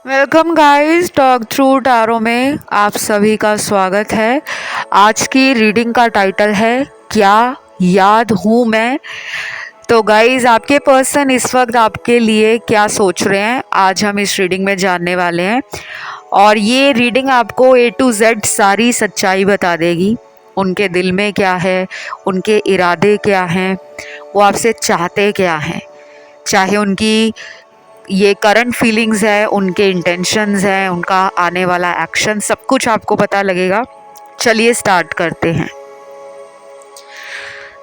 Welcome guys, talk through tarot में आप सभी का स्वागत है। आज की रीडिंग का टाइटल है क्या याद हूँ मैं। तो गाइस, आपके पर्सन इस वक्त आपके लिए क्या सोच रहे हैं, आज हम इस रीडिंग में जानने वाले हैं। और ये रीडिंग आपको A to Z सारी सच्चाई बता देगी। उनके दिल में क्या है, उनके इरादे क्या हैं, वो आपसे चाहते क्या हैं, चाहे उनकी ये करंट फीलिंग्स है, उनके इंटेंशंस हैं, उनका आने वाला एक्शन, सब कुछ आपको पता लगेगा। चलिए स्टार्ट करते हैं।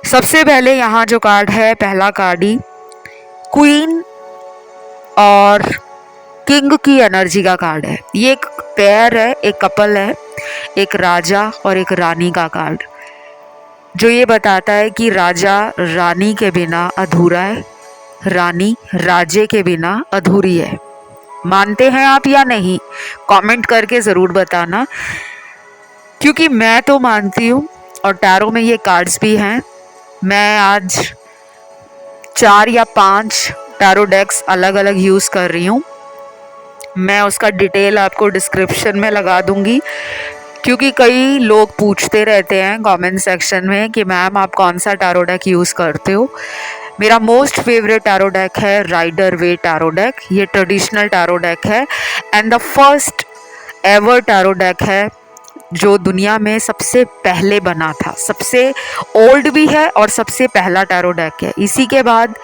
सबसे पहले यहाँ जो कार्ड है, पहला कार्ड ही क्वीन और किंग की एनर्जी का कार्ड है। ये एक पेयर है, एक कपल है, एक राजा और एक रानी का कार्ड, जो ये बताता है कि राजा रानी के बिना अधूरा है, रानी राजे के बिना अधूरी है। मानते हैं आप या नहीं, कमेंट करके ज़रूर बताना, क्योंकि मैं तो मानती हूँ। और टैरो में ये कार्ड्स भी हैं। मैं आज 4 या 5 टैरो डेक्स अलग अलग यूज़ कर रही हूँ। मैं उसका डिटेल आपको डिस्क्रिप्शन में लगा दूँगी, क्योंकि कई लोग पूछते रहते हैं कमेंट सेक्शन में कि मैम आप कौन सा टैरो डेक यूज़ करते हो। मेरा मोस्ट फेवरेट टैरो डेक है राइडर वे टैरो डेक। ये ट्रेडिशनल टैरो डेक है and the first ever tarot deck है जो दुनिया में सबसे पहले बना था। सबसे ओल्ड भी है और सबसे पहला टैरो डेक है। इसी के बाद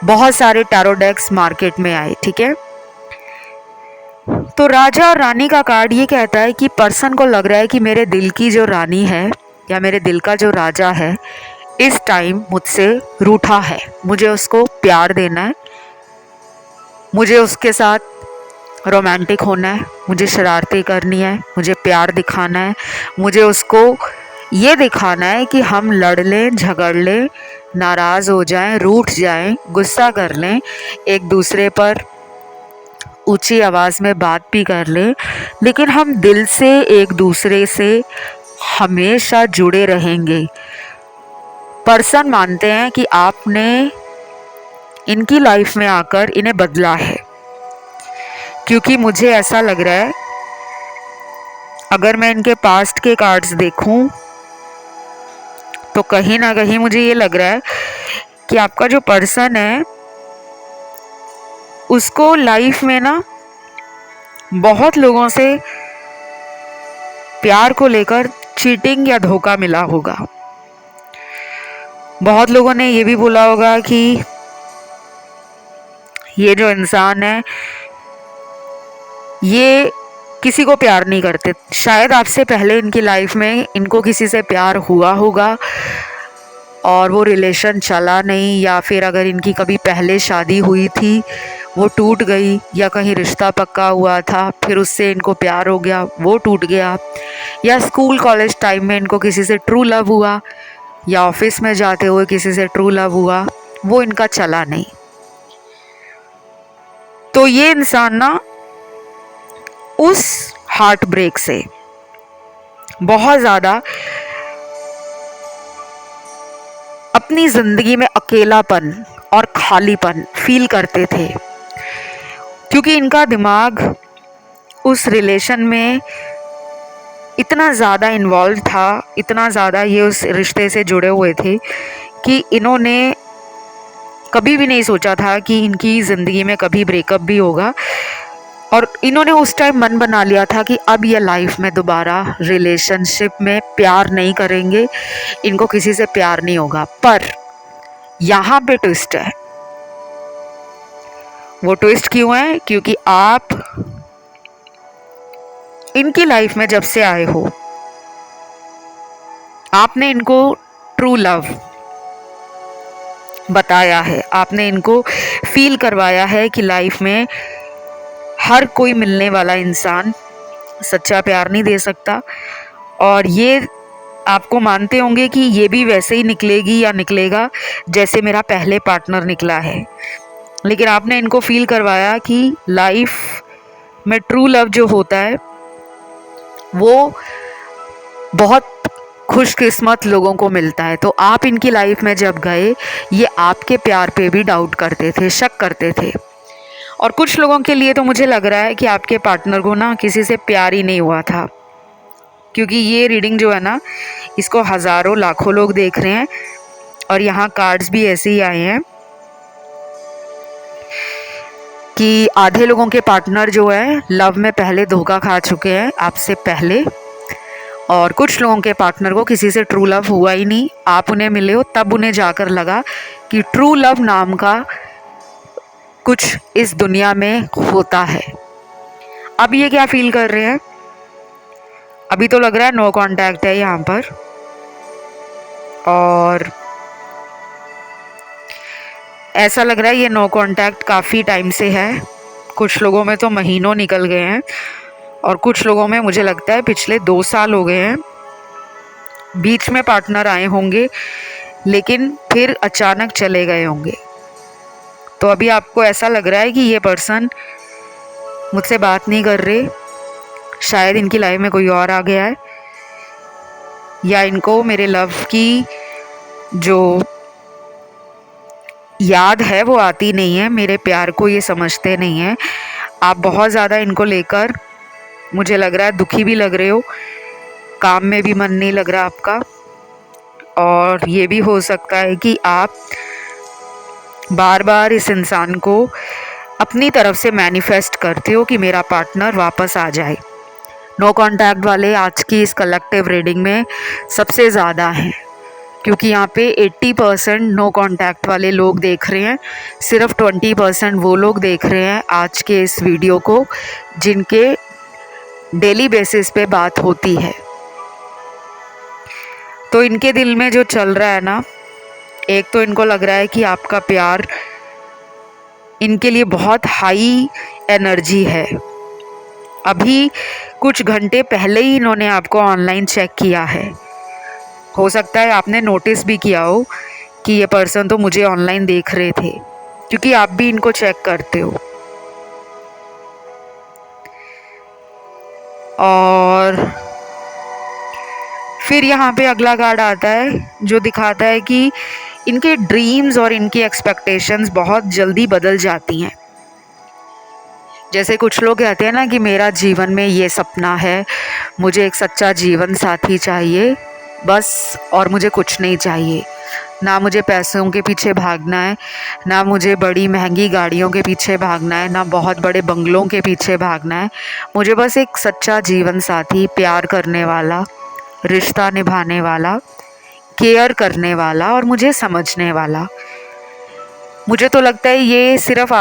बहुत सारे टैरो डेक्स मार्केट में आए। ठीक है, तो राजा और रानी का कार्ड ये कहता है कि पर्सन को लग रहा है कि मेरे दिल की जो रानी है या मेरे दिल का जो राजा है इस टाइम मुझसे रूठा है। मुझे उसको प्यार देना है, मुझे उसके साथ रोमांटिक होना है, मुझे शरारतें करनी है, मुझे प्यार दिखाना है, मुझे उसको ये दिखाना है कि हम लड़ लें, झगड़ लें, नाराज़ हो जाएं, रूठ जाएं, गुस्सा कर लें, एक दूसरे पर ऊंची आवाज़ में बात भी कर लें, लेकिन हम दिल से एक दूसरे से हमेशा जुड़े रहेंगे। पर्सन मानते हैं कि आपने इनकी लाइफ में आकर इन्हें बदला है, क्योंकि मुझे ऐसा लग रहा है, अगर मैं इनके पास्ट के कार्ड्स देखूं तो कहीं ना कहीं मुझे ये लग रहा है कि आपका जो पर्सन है उसको लाइफ में ना बहुत लोगों से प्यार को लेकर चीटिंग या धोखा मिला होगा। बहुत लोगों ने ये भी बोला होगा कि ये जो इंसान है ये किसी को प्यार नहीं करते। शायद आपसे पहले इनकी लाइफ में इनको किसी से प्यार हुआ होगा और वो रिलेशन चला नहीं, या फिर अगर इनकी कभी पहले शादी हुई थी वो टूट गई, या कहीं रिश्ता पक्का हुआ था फिर उससे इनको प्यार हो गया वो टूट गया, या स्कूल कॉलेज टाइम में इनको किसी से ट्रू लव हुआ, या ऑफिस में जाते हुए किसी से ट्रू लव हुआ, वो इनका चला नहीं। तो ये इंसान ना उस हार्ट ब्रेक से बहुत ज़्यादा अपनी ज़िंदगी में अकेलापन और खालीपन फील करते थे, क्योंकि इनका दिमाग उस रिलेशन में इतना ज़्यादा इन्वॉल्व था, इतना ज़्यादा ये उस रिश्ते से जुड़े हुए थे कि इन्होंने कभी भी नहीं सोचा था कि इनकी ज़िंदगी में कभी ब्रेकअप भी होगा। और इन्होंने उस टाइम मन बना लिया था कि अब ये लाइफ में दोबारा रिलेशनशिप में प्यार नहीं करेंगे, इनको किसी से प्यार नहीं होगा। पर यहाँ पे ट्विस्ट है। वो ट्विस्ट क्यों है? क्योंकि आप इनकी लाइफ में जब से आए हो आपने इनको ट्रू लव बताया है, आपने इनको फील करवाया है कि लाइफ में हर कोई मिलने वाला इंसान सच्चा प्यार नहीं दे सकता। और ये आपको मानते होंगे कि ये भी वैसे ही निकलेगी या निकलेगा जैसे मेरा पहले पार्टनर निकला है, लेकिन आपने इनको फील करवाया कि लाइफ में ट्रू लव जो होता है वो बहुत खुशकिस्मत लोगों को मिलता है। तो आप इनकी लाइफ में जब गए, ये आपके प्यार पे भी डाउट करते थे, शक करते थे, और कुछ लोगों के लिए तो मुझे लग रहा है कि आपके पार्टनर को ना किसी से प्यार ही नहीं हुआ था, क्योंकि ये रीडिंग जो है ना इसको हज़ारों लाखों लोग देख रहे हैं और यहाँ कार्ड्स भी ऐसे ही आए हैं कि आधे लोगों के पार्टनर जो है लव में पहले धोखा खा चुके हैं आपसे पहले, और कुछ लोगों के पार्टनर को किसी से ट्रू लव हुआ ही नहीं। आप उन्हें मिले हो तब उन्हें जाकर लगा कि ट्रू लव नाम का कुछ इस दुनिया में होता है। अब ये क्या फील कर रहे हैं? अभी तो लग रहा है नो कांटेक्ट है यहाँ पर, और ऐसा लग रहा है ये नो कांटेक्ट काफ़ी टाइम से है। कुछ लोगों में तो महीनों निकल गए हैं और कुछ लोगों में मुझे लगता है पिछले 2 साल हो गए हैं। बीच में पार्टनर आए होंगे लेकिन फिर अचानक चले गए होंगे। तो अभी आपको ऐसा लग रहा है कि ये पर्सन मुझसे बात नहीं कर रहे, शायद इनकी लाइफ में कोई और आ गया है, या इनको मेरे लव की जो याद है वो आती नहीं है, मेरे प्यार को ये समझते नहीं हैं। आप बहुत ज़्यादा इनको लेकर मुझे लग रहा है दुखी भी लग रहे हो, काम में भी मन नहीं लग रहा आपका, और ये भी हो सकता है कि आप बार बार इस इंसान को अपनी तरफ से मैनिफेस्ट करते हो कि मेरा पार्टनर वापस आ जाए। नो कांटेक्ट वाले आज की इस कलेक्टिव रीडिंग में सबसे ज़्यादा हैं, क्योंकि यहाँ पे 80% नो कांटेक्ट वाले लोग देख रहे हैं, सिर्फ 20% वो लोग देख रहे हैं आज के इस वीडियो को जिनके डेली बेसिस पे बात होती है। तो इनके दिल में जो चल रहा है ना, एक तो इनको लग रहा है कि आपका प्यार इनके लिए बहुत हाई एनर्जी है। अभी कुछ घंटे पहले ही इन्होंने आपको ऑनलाइन चेक किया है। हो सकता है आपने नोटिस भी किया हो कि ये पर्सन तो मुझे ऑनलाइन देख रहे थे, क्योंकि आप भी इनको चेक करते हो। और फिर यहाँ पे अगला कार्ड आता है जो दिखाता है कि इनके ड्रीम्स और इनकी एक्सपेक्टेशंस बहुत जल्दी बदल जाती हैं। जैसे कुछ लोग कहते हैं ना कि मेरा जीवन में ये सपना है, मुझे एक सच्चा जीवन साथी चाहिए बस, और मुझे कुछ नहीं चाहिए। ना मुझे पैसों के पीछे भागना है, ना मुझे बड़ी महंगी गाड़ियों के पीछे भागना है, ना बहुत बड़े बंगलों के पीछे भागना है। मुझे बस एक सच्चा जीवन साथी, प्यार करने वाला, रिश्ता निभाने वाला, केयर करने वाला और मुझे समझने वाला। मुझे तो लगता है ये सिर्फ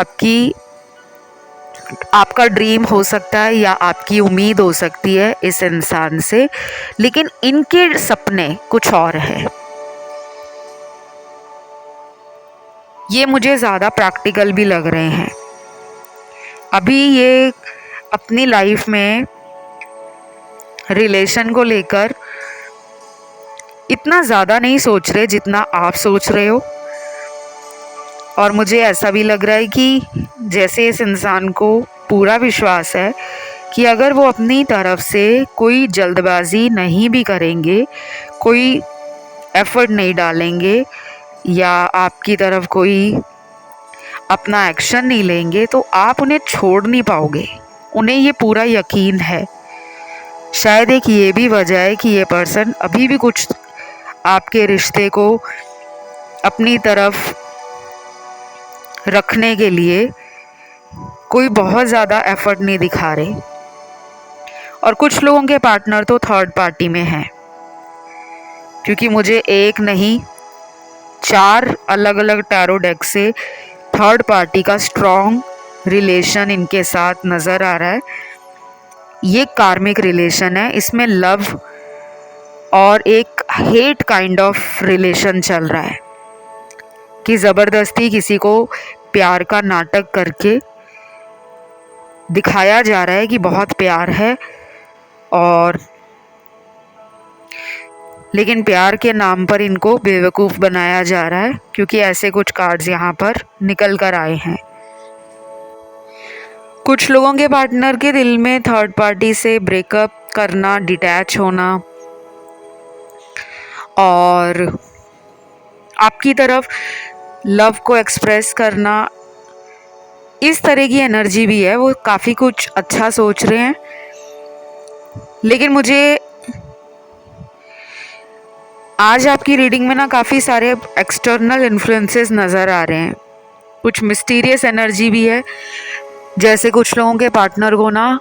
आपका ड्रीम हो सकता है या आपकी उम्मीद हो सकती है इस इंसान से, लेकिन इनके सपने कुछ और हैं। ये मुझे ज़्यादा प्रैक्टिकल भी लग रहे हैं। अभी ये अपनी लाइफ में रिलेशन को लेकर इतना ज़्यादा नहीं सोच रहे जितना आप सोच रहे हो, और मुझे ऐसा भी लग रहा है कि जैसे इस इंसान को पूरा विश्वास है कि अगर वो अपनी तरफ से कोई जल्दबाजी नहीं भी करेंगे, कोई एफर्ट नहीं डालेंगे या आपकी तरफ कोई अपना एक्शन नहीं लेंगे, तो आप उन्हें छोड़ नहीं पाओगे। उन्हें ये पूरा यकीन है। शायद एक ये भी वजह है कि ये पर्सन अभी भी कुछ आपके रिश्ते को अपनी तरफ रखने के लिए कोई बहुत ज़्यादा एफर्ट नहीं दिखा रहे। और कुछ लोगों के पार्टनर तो थर्ड पार्टी में हैं, क्योंकि मुझे एक नहीं 4 अलग अलग टैरो डेक से थर्ड पार्टी का स्ट्रॉन्ग रिलेशन इनके साथ नज़र आ रहा है। ये कार्मिक रिलेशन है, इसमें लव और एक हेट काइंड ऑफ रिलेशन चल रहा है कि ज़बरदस्ती किसी को प्यार का नाटक करके दिखाया जा रहा है कि बहुत प्यार है, और लेकिन प्यार के नाम पर इनको बेवकूफ़ बनाया जा रहा है, क्योंकि ऐसे कुछ कार्ड्स यहाँ पर निकल कर आए हैं। कुछ लोगों के पार्टनर के दिल में थर्ड पार्टी से ब्रेकअप करना, डिटैच होना और आपकी तरफ लव को एक्सप्रेस करना इस तरह की एनर्जी भी है, वो काफ़ी कुछ अच्छा सोच रहे हैं, लेकिन मुझे आज आपकी रीडिंग में ना काफ़ी सारे एक्सटर्नल इन्फ्लुएंसेस नज़र आ रहे हैं। कुछ मिस्टीरियस एनर्जी भी है, जैसे कुछ लोगों के पार्टनर को ना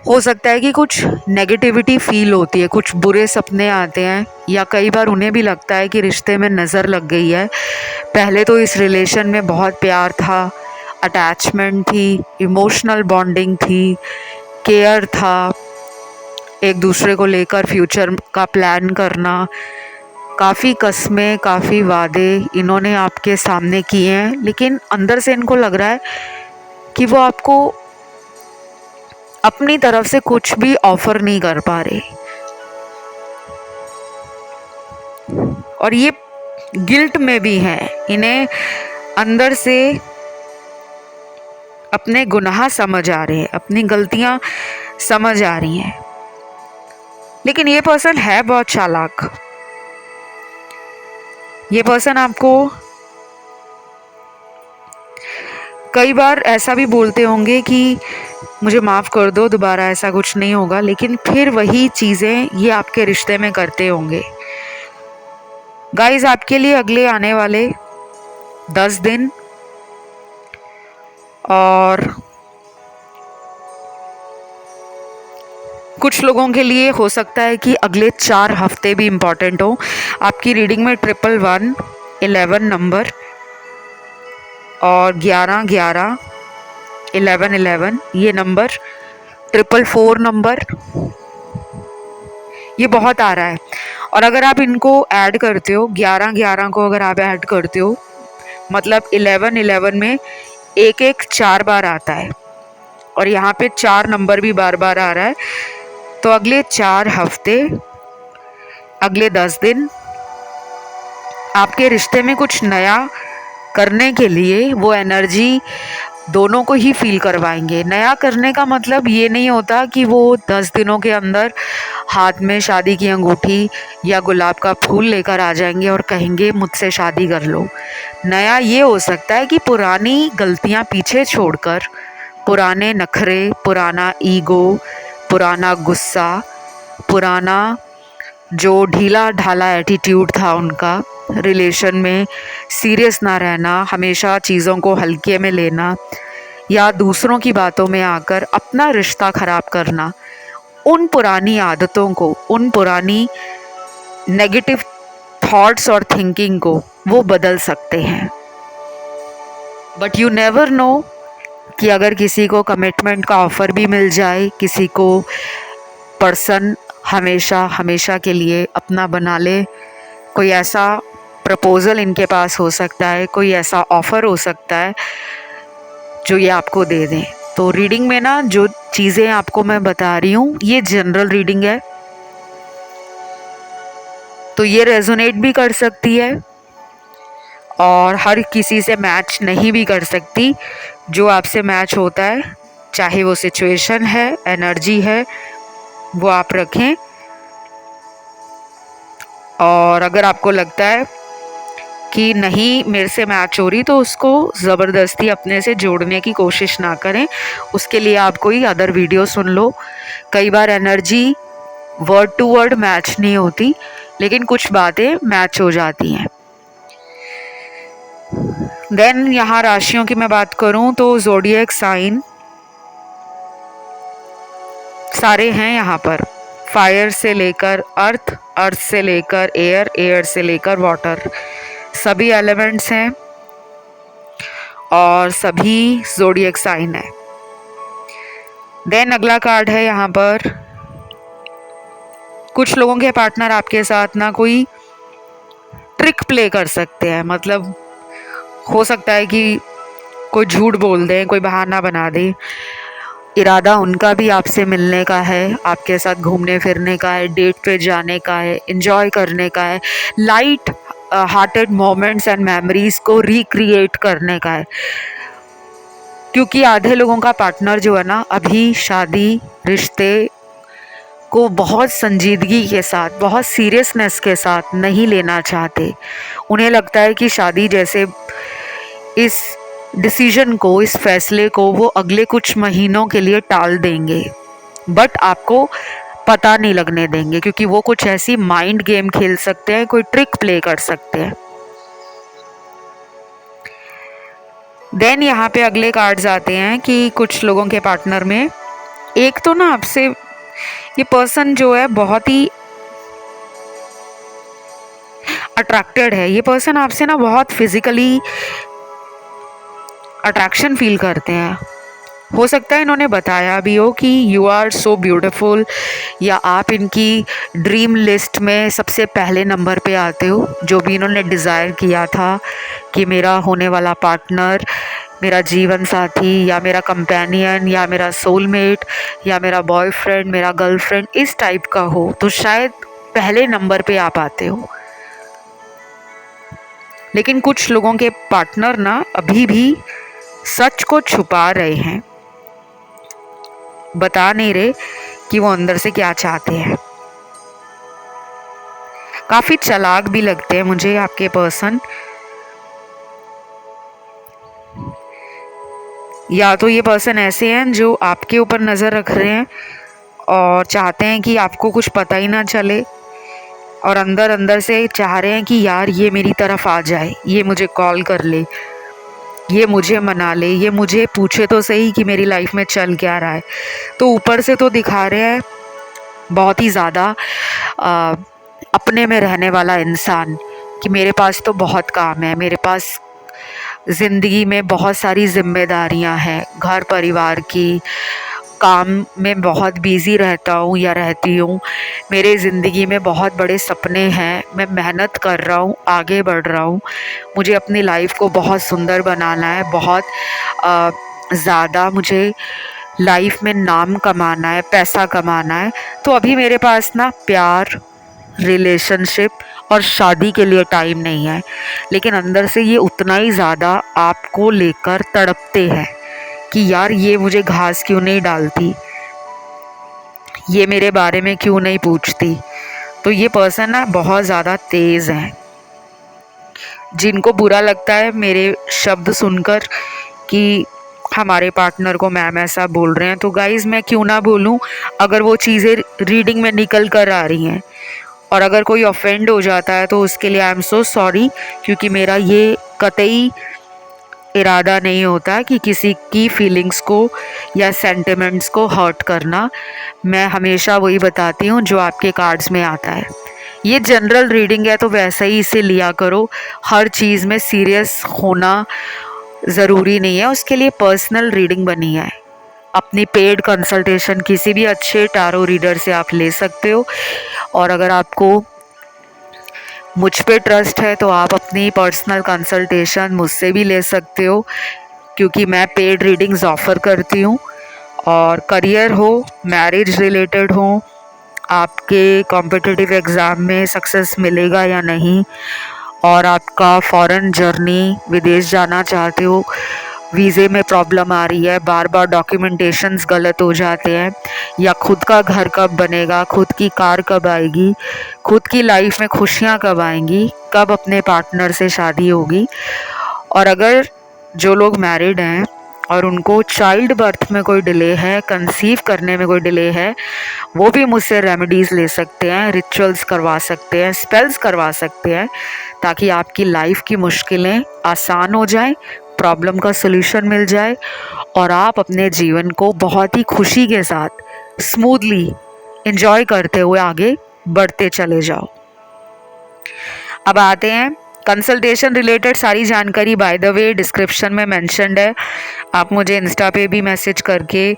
हो सकता है कि कुछ नेगेटिविटी फील होती है, कुछ बुरे सपने आते हैं, या कई बार उन्हें भी लगता है कि रिश्ते में नज़र लग गई है। पहले तो इस रिलेशन में बहुत प्यार था, अटैचमेंट थी, इमोशनल बॉन्डिंग थी, केयर था, एक दूसरे को लेकर फ्यूचर का प्लान करना, काफ़ी कस्में, काफ़ी वादे इन्होंने आपके सामने किए हैं, लेकिन अंदर से इनको लग रहा है कि वो आपको अपनी तरफ से कुछ भी ऑफर नहीं कर पा रहे, और ये गिल्ट में भी हैं। इन्हें अंदर से अपने गुनाह समझ आ रहे हैं, अपनी गलतियां समझ आ रही हैं, लेकिन ये पर्सन है बहुत चालाक। ये पर्सन आपको कई बार ऐसा भी बोलते होंगे कि मुझे माफ़ कर दो, दोबारा ऐसा कुछ नहीं होगा, लेकिन फिर वही चीज़ें ये आपके रिश्ते में करते होंगे। गाइस, आपके लिए अगले आने वाले 10 दिन और कुछ लोगों के लिए हो सकता है कि अगले 4 हफ्ते भी इम्पॉर्टेंट हो। आपकी रीडिंग में 111, 11 नंबर और 11, 11, 11, 11 ये नंबर, 444 नंबर, ये बहुत आ रहा है। और अगर आप इनको ऐड करते हो, 11, 11 को अगर आप ऐड करते हो, मतलब 11, 11 में एक एक 4 बार आता है, और यहाँ पे 4 नंबर भी बार बार आ रहा है। तो अगले 4 हफ्ते, अगले 10 दिन आपके रिश्ते में कुछ नया करने के लिए वो एनर्जी दोनों को ही फील करवाएंगे। नया करने का मतलब ये नहीं होता कि वो 10 दिनों के अंदर हाथ में शादी की अंगूठी या गुलाब का फूल लेकर आ जाएंगे और कहेंगे मुझसे शादी कर लो। नया ये हो सकता है कि पुरानी गलतियां पीछे छोड़कर, पुराने नखरे, पुराना ईगो, पुराना गुस्सा, पुराना जो ढीला ढाला एटीट्यूड था उनका, रिलेशन में सीरियस ना रहना, हमेशा चीज़ों को हल्के में लेना, या दूसरों की बातों में आकर अपना रिश्ता ख़राब करना, उन पुरानी आदतों को, उन पुरानी नेगेटिव थॉट्स और थिंकिंग को वो बदल सकते हैं। बट यू नेवर नो कि अगर किसी को कमिटमेंट का ऑफ़र भी मिल जाए, किसी को पर्सन हमेशा हमेशा के लिए अपना बना ले, कोई ऐसा प्रपोज़ल इनके पास हो सकता है, कोई ऐसा ऑफ़र हो सकता है जो ये आपको दे दें। तो रीडिंग में ना जो चीज़ें आपको मैं बता रही हूँ, ये जनरल रीडिंग है, तो ये रेजोनेट भी कर सकती है और हर किसी से मैच नहीं भी कर सकती। जो आपसे मैच होता है, चाहे वो सिचुएशन है, एनर्जी है, वो आप रखें। और अगर आपको लगता है कि नहीं मेरे से मैच हो रही, तो उसको ज़बरदस्ती अपने से जोड़ने की कोशिश ना करें। उसके लिए आप कोई अदर वीडियो सुन लो। कई बार energy word to word match नहीं होती, लेकिन कुछ बातें मैच हो जाती हैं। देन यहाँ राशियों की मैं बात करूँ तो ज़ोडिएक साइन सारे हैं यहाँ पर। फायर से लेकर अर्थ, अर्थ से लेकर एयर, एयर से लेकर वाटर, सभी एलिमेंट्स हैं और सभी ज़ोडिएक साइन है। देन अगला कार्ड है यहाँ पर, कुछ लोगों के पार्टनर आपके साथ ना कोई ट्रिक प्ले कर सकते हैं। मतलब हो सकता है कि कोई झूठ बोल दें, कोई बहाना बना दे। इरादा उनका भी आपसे मिलने का है, आपके साथ घूमने फिरने का है, डेट पे जाने का है, एंजॉय करने का है, light hearted moments and memories को रिक्रिएट करने का है। क्योंकि आधे लोगों का पार्टनर जो है ना, अभी शादी रिश्ते को बहुत संजीदगी के साथ, बहुत सीरियसनेस के साथ नहीं लेना चाहते। उन्हें लगता है कि शादी जैसे इस डिसीजन को, इस फैसले को वो अगले कुछ महीनों के लिए टाल देंगे, बट आपको पता नहीं लगने देंगे, क्योंकि वो कुछ ऐसी माइंड गेम खेल सकते हैं, कोई ट्रिक प्ले कर सकते हैं। देन यहाँ पे अगले कार्ड्स आते हैं कि कुछ लोगों के पार्टनर में एक तो ना आपसे ये पर्सन जो है बहुत ही अट्रैक्टेड है। ये पर्सन आपसे ना बहुत फिजिकली अट्रैक्शन फील करते हैं। हो सकता है इन्होंने बताया भी हो कि यू आर सो ब्यूटीफुल, या आप इनकी ड्रीम लिस्ट में सबसे पहले नंबर पे आते हो। जो भी इन्होंने डिज़ायर किया था कि मेरा होने वाला पार्टनर, मेरा जीवन साथी, या मेरा कंपेनियन, या मेरा सोलमेट, या मेरा बॉयफ्रेंड, मेरा गर्लफ्रेंड इस टाइप का हो, तो शायद पहले नंबर पे आप आते हो। लेकिन कुछ लोगों के पार्टनर ना अभी भी सच को छुपा रहे हैं, बता नहीं रहे कि वो अंदर से क्या चाहते हैं। काफ़ी चालाक भी लगते हैं मुझे आपके पर्सन। या तो ये पर्सन ऐसे हैं जो आपके ऊपर नज़र रख रहे हैं और चाहते हैं कि आपको कुछ पता ही ना चले, और अंदर अंदर से चाह रहे हैं कि यार ये मेरी तरफ आ जाए, ये मुझे कॉल कर ले, ये मुझे मना ले, ये मुझे पूछे तो सही कि मेरी लाइफ में चल क्या रहा है। तो ऊपर से तो दिखा रहे हैं बहुत ही ज़्यादा अपने में रहने वाला इंसान कि मेरे पास तो बहुत काम है, मेरे पास ज़िंदगी में बहुत सारी जिम्मेदारियां हैं, घर परिवार की, काम में बहुत बिज़ी रहता हूँ या रहती हूँ, मेरे ज़िंदगी में बहुत बड़े सपने हैं, मैं मेहनत कर रहा हूँ, आगे बढ़ रहा हूँ, मुझे अपनी लाइफ को बहुत सुंदर बनाना है, बहुत ज़्यादा मुझे लाइफ में नाम कमाना है, पैसा कमाना है। तो अभी मेरे पास ना प्यार, रिलेशनशिप और शादी के लिए टाइम नहीं है। लेकिन अंदर से ये उतना ही ज़्यादा आपको लेकर तड़पते हैं कि यार ये मुझे घास क्यों नहीं डालती, ये मेरे बारे में क्यों नहीं पूछती। तो ये पर्सन ना बहुत ज़्यादा तेज़ हैं। जिनको बुरा लगता है मेरे शब्द सुनकर कि हमारे पार्टनर को मैम ऐसा बोल रहे हैं, तो गाइज़ मैं क्यों ना बोलूं अगर वो चीज़ें रीडिंग में निकल कर आ रही हैं। और अगर कोई ऑफेंड हो जाता है तो उसके लिए आई एम सो सॉरी, क्योंकि मेरा ये कतई इरादा नहीं होता कि किसी की फीलिंग्स को या सेंटिमेंट्स को हर्ट करना। मैं हमेशा वही बताती हूँ जो आपके कार्ड्स में आता है। ये जनरल रीडिंग है तो वैसे ही इसे लिया करो, हर चीज़ में सीरियस होना ज़रूरी नहीं है, उसके लिए पर्सनल रीडिंग बनी है। अपनी पेड कंसल्टेशन किसी भी अच्छे टारो रीडर से आप ले सकते हो, और अगर आपको मुझ पे ट्रस्ट है तो आप अपनी पर्सनल कंसल्टेशन मुझसे भी ले सकते हो, क्योंकि मैं पेड रीडिंग्स ऑफ़र करती हूँ। और करियर हो, मैरिज रिलेटेड हो, आपके कॉम्पिटिटिव एग्ज़ाम में सक्सेस मिलेगा या नहीं, और आपका फॉरेन जर्नी, विदेश जाना चाहते हो, वीज़े में प्रॉब्लम आ रही है, बार बार डॉक्यूमेंटेशंस गलत हो जाते हैं, या खुद का घर कब बनेगा, खुद की कार कब आएगी, खुद की लाइफ में खुशियाँ कब आएंगी, कब अपने पार्टनर से शादी होगी। और अगर जो लोग मैरिड हैं और उनको चाइल्ड बर्थ में कोई डिले है, कंसीव करने में कोई डिले है, वो भी मुझसे रेमेडीज़ ले सकते हैं, रिचुअल्स करवा सकते हैं, स्पेल्स करवा सकते हैं, ताकि आपकी लाइफ की मुश्किलें आसान हो जाएं, प्रॉब्लम का सलूशन मिल जाए, और आप अपने जीवन को बहुत ही खुशी के साथ स्मूथली एंजॉय करते हुए आगे बढ़ते चले जाओ। अब आते हैं कंसल्टेशन रिलेटेड सारी जानकारी बाय द वे डिस्क्रिप्शन में मेंशन्ड है। आप मुझे इंस्टा पे भी मैसेज करके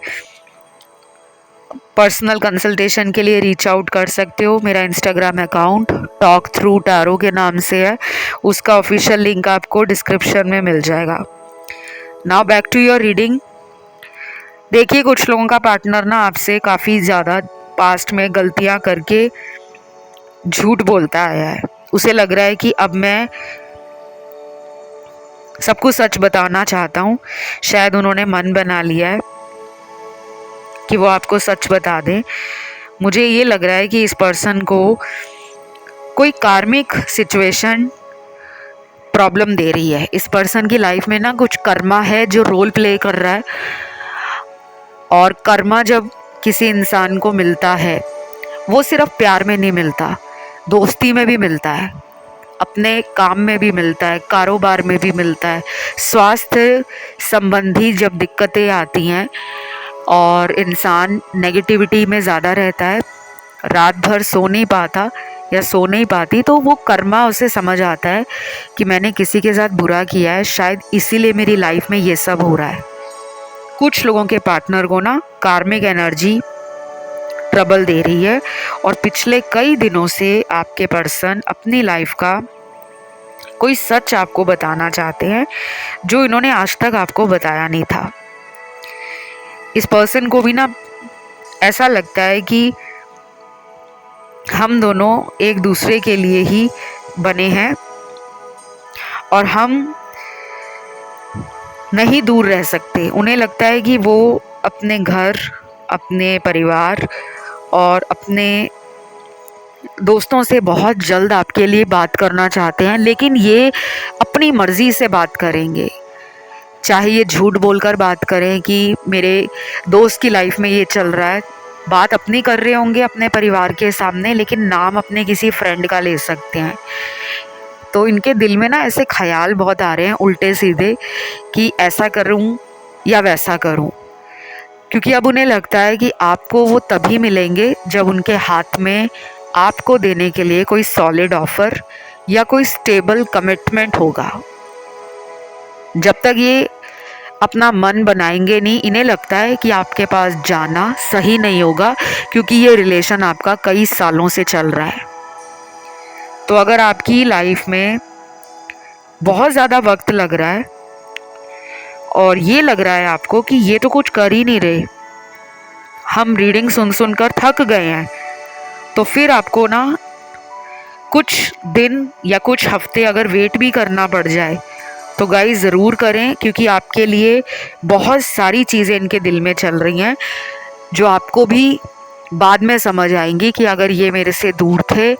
पर्सनल कंसल्टेशन के लिए रीच आउट कर सकते हो। मेरा Instagram account talk through tarot के नाम से है, उसका ऑफिशियल लिंक आपको डिस्क्रिप्शन में मिल जाएगा। Now back to your reading. देखिए, कुछ लोगों का पार्टनर ना आपसे काफ़ी ज़्यादा पास्ट में गलतियां करके झूठ बोलता आया है। उसे लग रहा है कि अब मैं सबको सच बताना चाहता हूँ। शायद उन्होंने मन बना लिया है कि वो आपको सच बता दें। मुझे ये लग रहा है कि इस पर्सन को कोई कार्मिक सिचुएशन प्रॉब्लम दे रही है। इस पर्सन की लाइफ में ना कुछ कर्मा है जो रोल प्ले कर रहा है, और कर्मा जब किसी इंसान को मिलता है वो सिर्फ प्यार में नहीं मिलता, दोस्ती में भी मिलता है, अपने काम में भी मिलता है, कारोबार में भी मिलता है। स्वास्थ्य संबंधी जब दिक्कतें आती हैं और इंसान नेगेटिविटी में ज़्यादा रहता है, रात भर सो नहीं पाता या सो नहीं पाती, तो वो कर्मा उसे समझ आता है कि मैंने किसी के साथ बुरा किया है, शायद इसीलिए मेरी लाइफ में ये सब हो रहा है। कुछ लोगों के पार्टनर को ना कार्मिक एनर्जी ट्रबल दे रही है, और पिछले कई दिनों से आपके पर्सन अपनी लाइफ का कोई सच आपको बताना चाहते हैं जो इन्होंने आज तक आपको बताया नहीं था। इस पर्सन को भी ना ऐसा लगता है कि हम दोनों एक दूसरे के लिए ही बने हैं और हम नहीं दूर रह सकते। उन्हें लगता है कि वो अपने घर, अपने परिवार और अपने दोस्तों से बहुत जल्द आपके लिए बात करना चाहते हैं, लेकिन ये अपनी मर्ज़ी से बात करेंगे। चाहे ये झूठ बोलकर बात करें कि मेरे दोस्त की लाइफ में ये चल रहा है, बात अपनी कर रहे होंगे अपने परिवार के सामने, लेकिन नाम अपने किसी फ्रेंड का ले सकते हैं। तो इनके दिल में ना ऐसे ख्याल बहुत आ रहे हैं उल्टे सीधे कि ऐसा करूं या वैसा करूं, क्योंकि अब उन्हें लगता है कि आपको वो तभी मिलेंगे जब उनके हाथ में आपको देने के लिए कोई सॉलिड ऑफर या कोई स्टेबल कमिटमेंट होगा। जब तक ये अपना मन बनाएंगे नहीं, इन्हें लगता है कि आपके पास जाना सही नहीं होगा, क्योंकि ये रिलेशन आपका कई सालों से चल रहा है। तो अगर आपकी लाइफ में बहुत ज़्यादा वक्त लग रहा है और ये लग रहा है आपको कि ये तो कुछ कर ही नहीं रहे, हम रीडिंग सुन सुनकर थक गए हैं, तो फिर आपको ना कुछ दिन या कुछ हफ्ते अगर वेट भी करना पड़ जाए तो गाइस ज़रूर करें, क्योंकि आपके लिए बहुत सारी चीज़ें इनके दिल में चल रही हैं जो आपको भी बाद में समझ आएंगी कि अगर ये मेरे से दूर थे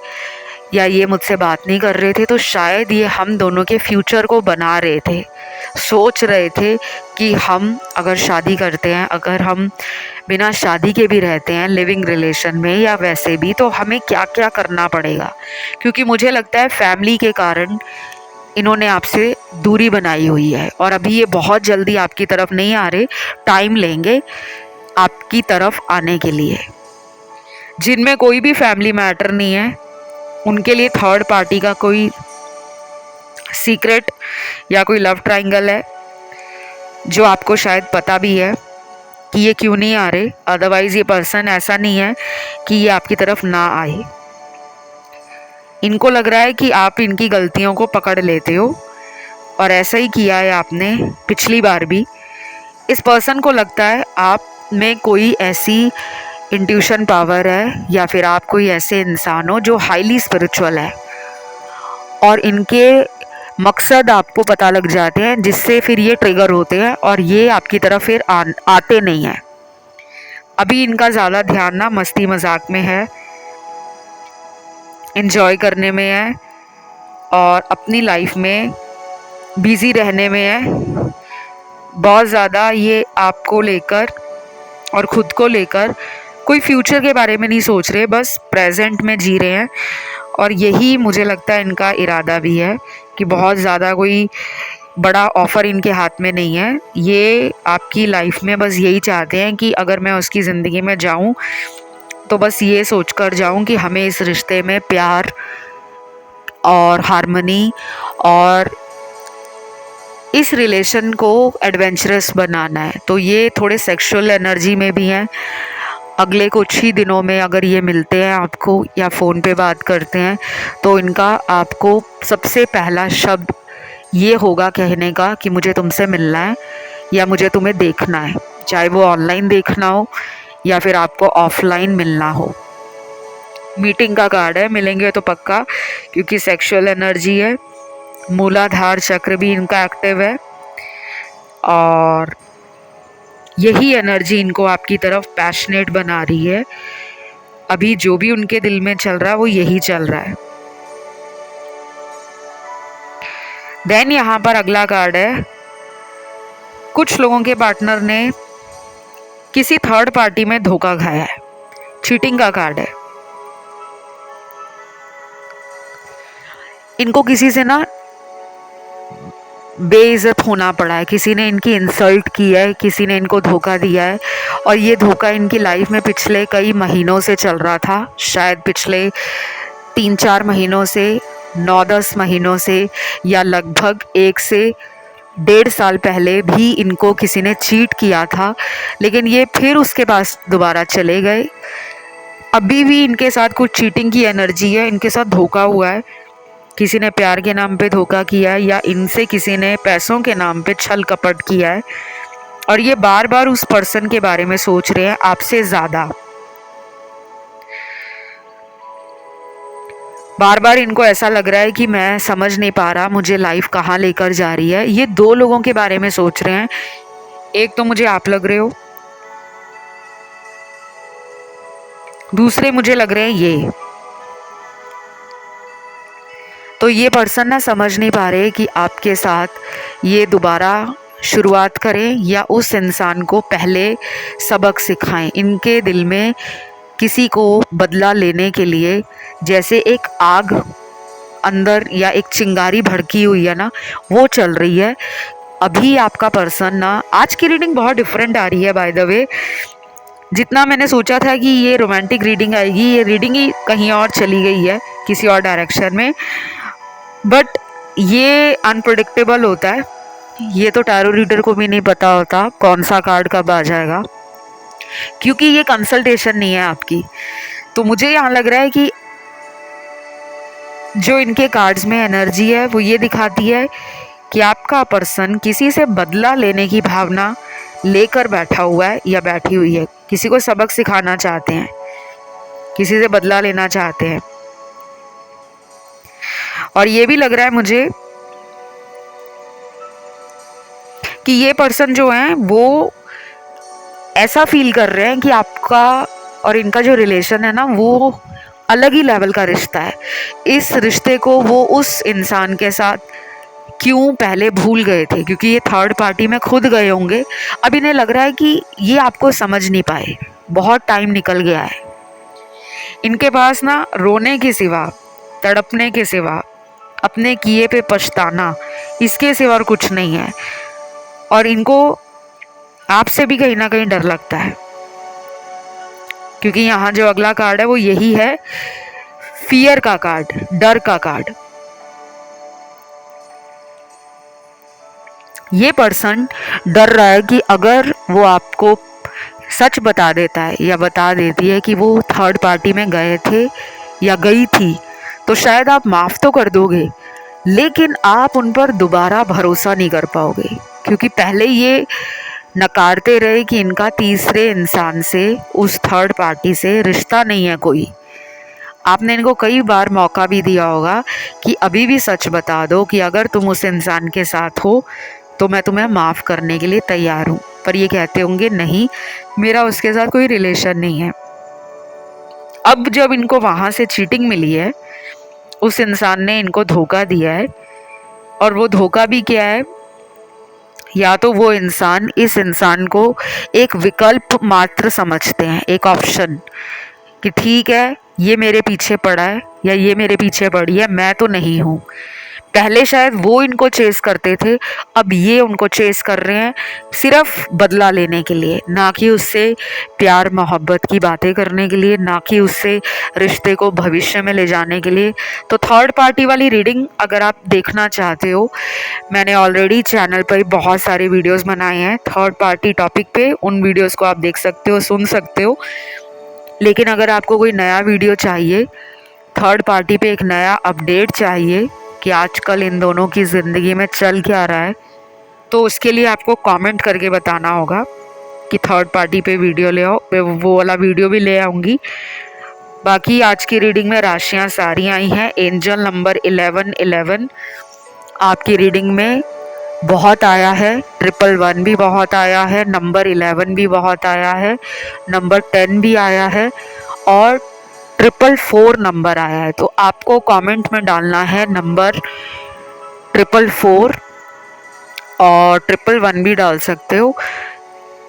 या ये मुझसे बात नहीं कर रहे थे तो शायद ये हम दोनों के फ्यूचर को बना रहे थे, सोच रहे थे कि हम अगर शादी करते हैं, अगर हम बिना शादी के भी रहते हैं लिविंग रिलेशन में या वैसे भी, तो हमें क्या क्या करना पड़ेगा। क्योंकि मुझे लगता है फैमिली के कारण इन्होंने आपसे दूरी बनाई हुई है, और अभी ये बहुत जल्दी आपकी तरफ नहीं आ रहे, टाइम लेंगे आपकी तरफ आने के लिए। जिनमें कोई भी फैमिली मैटर नहीं है, उनके लिए थर्ड पार्टी का कोई सीक्रेट या कोई लव ट्रायंगल है जो आपको शायद पता भी है कि ये क्यों नहीं आ रहे। अदरवाइज़ ये पर्सन ऐसा नहीं है कि ये आपकी तरफ ना आए। इनको लग रहा है कि आप इनकी गलतियों को पकड़ लेते हो, और ऐसा ही किया है आपने पिछली बार भी। इस पर्सन को लगता है आप में कोई ऐसी इंट्यूशन पावर है या फिर आप कोई ऐसे इंसान हो जो हाईली स्पिरिचुअल है, और इनके मकसद आपको पता लग जाते हैं, जिससे फिर ये ट्रिगर होते हैं और ये आपकी तरफ फिर आते नहीं हैं। अभी इनका ज़्यादा ध्यान ना मस्ती मजाक में है, एंजॉय करने में है और अपनी लाइफ में बिज़ी रहने में है। बहुत ज़्यादा ये आपको लेकर और ख़ुद को लेकर कोई फ्यूचर के बारे में नहीं सोच रहे, बस प्रेजेंट में जी रहे हैं। और यही मुझे लगता है इनका इरादा भी है कि बहुत ज़्यादा कोई बड़ा ऑफ़र इनके हाथ में नहीं है। ये आपकी लाइफ में बस यही चाहते हैं कि अगर मैं उसकी ज़िंदगी में जाऊं तो बस ये सोचकर जाऊं कि हमें इस रिश्ते में प्यार और हार्मनी और इस रिलेशन को एडवेंचरस बनाना है। तो ये थोड़े सेक्सुअल एनर्जी में भी हैं। अगले कुछ ही दिनों में अगर ये मिलते हैं आपको या फ़ोन पे बात करते हैं तो इनका आपको सबसे पहला शब्द ये होगा कहने का कि मुझे तुमसे मिलना है या मुझे तुम्हें देखना है, चाहे वो ऑनलाइन देखना हो या फिर आपको ऑफलाइन मिलना हो। मीटिंग का कार्ड है, मिलेंगे तो पक्का, क्योंकि सेक्सुअल एनर्जी है। मूलाधार चक्र भी इनका एक्टिव है और यही एनर्जी इनको आपकी तरफ पैशनेट बना रही है। अभी जो भी उनके दिल में चल रहा है वो यही चल रहा है। देन यहाँ पर अगला कार्ड है, कुछ लोगों के पार्टनर ने किसी थर्ड पार्टी में धोखा खाया है। चीटिंग का कार्ड है। इनको किसी से ना बेइज्जत होना पड़ा है, किसी ने इनकी इंसल्ट की है, किसी ने इनको धोखा दिया है। और ये धोखा इनकी लाइफ में पिछले कई महीनों से चल रहा था, शायद पिछले 3-4 महीनों से, 9-10 महीनों से, या लगभग 1 से 1.5 साल पहले भी इनको किसी ने चीट किया था। लेकिन ये फिर उसके पास दोबारा चले गए। अभी भी इनके साथ कुछ चीटिंग की एनर्जी है, इनके साथ धोखा हुआ है। किसी ने प्यार के नाम पे धोखा किया है, या इनसे किसी ने पैसों के नाम पे छल कपट किया है। और ये बार बार उस पर्सन के बारे में सोच रहे हैं आपसे ज़्यादा। बार बार इनको ऐसा लग रहा है कि मैं समझ नहीं पा रहा मुझे लाइफ कहाँ लेकर जा रही है। ये 2 लोगों के बारे में सोच रहे हैं। एक तो मुझे आप लग रहे हो, दूसरे मुझे लग रहे हैं ये। तो ये पर्सन ना समझ नहीं पा रहे कि आपके साथ ये दोबारा शुरुआत करें या उस इंसान को पहले सबक सिखाएं। इनके दिल में किसी को बदला लेने के लिए जैसे एक आग अंदर या एक चिंगारी भड़की हुई है ना, वो चल रही है। अभी आपका पर्सन ना, आज की रीडिंग बहुत डिफरेंट आ रही है बाय द वे। जितना मैंने सोचा था कि ये रोमांटिक रीडिंग आएगी, ये रीडिंग ही कहीं और चली गई है, किसी और डायरेक्शन में। बट ये अनप्रेडिक्टेबल होता है। ये तो टैरो रीडर को भी नहीं पता होता कौन सा कार्ड कब आ जाएगा, क्योंकि ये कंसल्टेशन नहीं है आपकी। तो मुझे यहाँ लग रहा है कि जो इनके कार्ड्स में एनर्जी है वो ये दिखाती है कि आपका पर्सन किसी से बदला लेने की भावना लेकर बैठा हुआ है या बैठी हुई है। किसी को सबक सिखाना चाहते हैं, किसी से बदला लेना चाहते हैं। और ये भी लग रहा है मुझे कि ये पर्सन जो है वो ऐसा फील कर रहे हैं कि आपका और इनका जो रिलेशन है ना, वो अलग ही लेवल का रिश्ता है। इस रिश्ते को वो उस इंसान के साथ क्यों पहले भूल गए थे, क्योंकि ये थर्ड पार्टी में खुद गए होंगे। अब इन्हें लग रहा है कि ये आपको समझ नहीं पाए, बहुत टाइम निकल गया है। इनके पास ना रोने के सिवा, तड़पने के सिवा, अपने किए पे पछताना, इसके सिवा और कुछ नहीं है। और इनको आपसे भी कहीं ना कहीं डर लगता है, क्योंकि यहाँ जो अगला कार्ड है वो यही है, फियर का कार्ड, डर का कार्ड। ये पर्सन डर रहा है कि अगर वो आपको सच बता देता है या बता देती है कि वो थर्ड पार्टी में गए थे या गई थी, तो शायद आप माफ़ तो कर दोगे, लेकिन आप उन पर दोबारा भरोसा नहीं कर पाओगे। क्योंकि पहले ये नकारते रहे कि इनका तीसरे इंसान से, उस थर्ड पार्टी से रिश्ता नहीं है कोई। आपने इनको कई बार मौका भी दिया होगा कि अभी भी सच बता दो कि अगर तुम उस इंसान के साथ हो तो मैं तुम्हें माफ़ करने के लिए तैयार हूँ। पर ये कहते होंगे नहीं, मेरा उसके साथ कोई रिलेशन नहीं है। अब जब इनको वहाँ से चीटिंग मिली है, उस इंसान ने इनको धोखा दिया है, और वो धोखा भी क्या है, या तो वो इंसान इस इंसान को एक विकल्प मात्र समझते हैं, एक ऑप्शन, कि ठीक है ये मेरे पीछे पड़ा है या ये मेरे पीछे पड़ी है, मैं तो नहीं हूँ। पहले शायद वो इनको चेस करते थे, अब ये उनको चेस कर रहे हैं सिर्फ बदला लेने के लिए, ना कि उससे प्यार मोहब्बत की बातें करने के लिए, ना कि उससे रिश्ते को भविष्य में ले जाने के लिए। तो थर्ड पार्टी वाली रीडिंग अगर आप देखना चाहते हो, मैंने ऑलरेडी चैनल पर बहुत सारे वीडियोस बनाए हैं थर्ड पार्टी टॉपिक पे, उन वीडियोस को आप देख सकते हो, सुन सकते हो। लेकिन अगर आपको कोई नया वीडियो चाहिए, थर्ड पार्टी पे एक नया अपडेट चाहिए कि आजकल इन दोनों की ज़िंदगी में चल क्या रहा है, तो उसके लिए आपको कमेंट करके बताना होगा कि थर्ड पार्टी पे वीडियो ले आओ। मैं वो वाला वीडियो भी ले आऊँगी। बाकी आज की रीडिंग में राशियाँ सारी आई हैं। एंजल नंबर 1111 आपकी रीडिंग में बहुत आया है, 111 भी बहुत आया है, नंबर 11 भी बहुत आया है, नंबर 10 भी आया है, और 444 नंबर आया है। तो आपको कमेंट में डालना है नंबर 444 और 111 भी डाल सकते हो।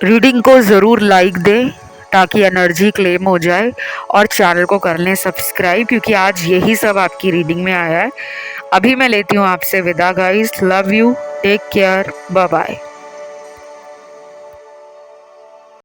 रीडिंग को ज़रूर लाइक दें ताकि एनर्जी क्लेम हो जाए, और चैनल को कर लें सब्सक्राइब, क्योंकि आज यही सब आपकी रीडिंग में आया है। अभी मैं लेती हूँ आपसे विदा guys. Love you, take care, bye bye.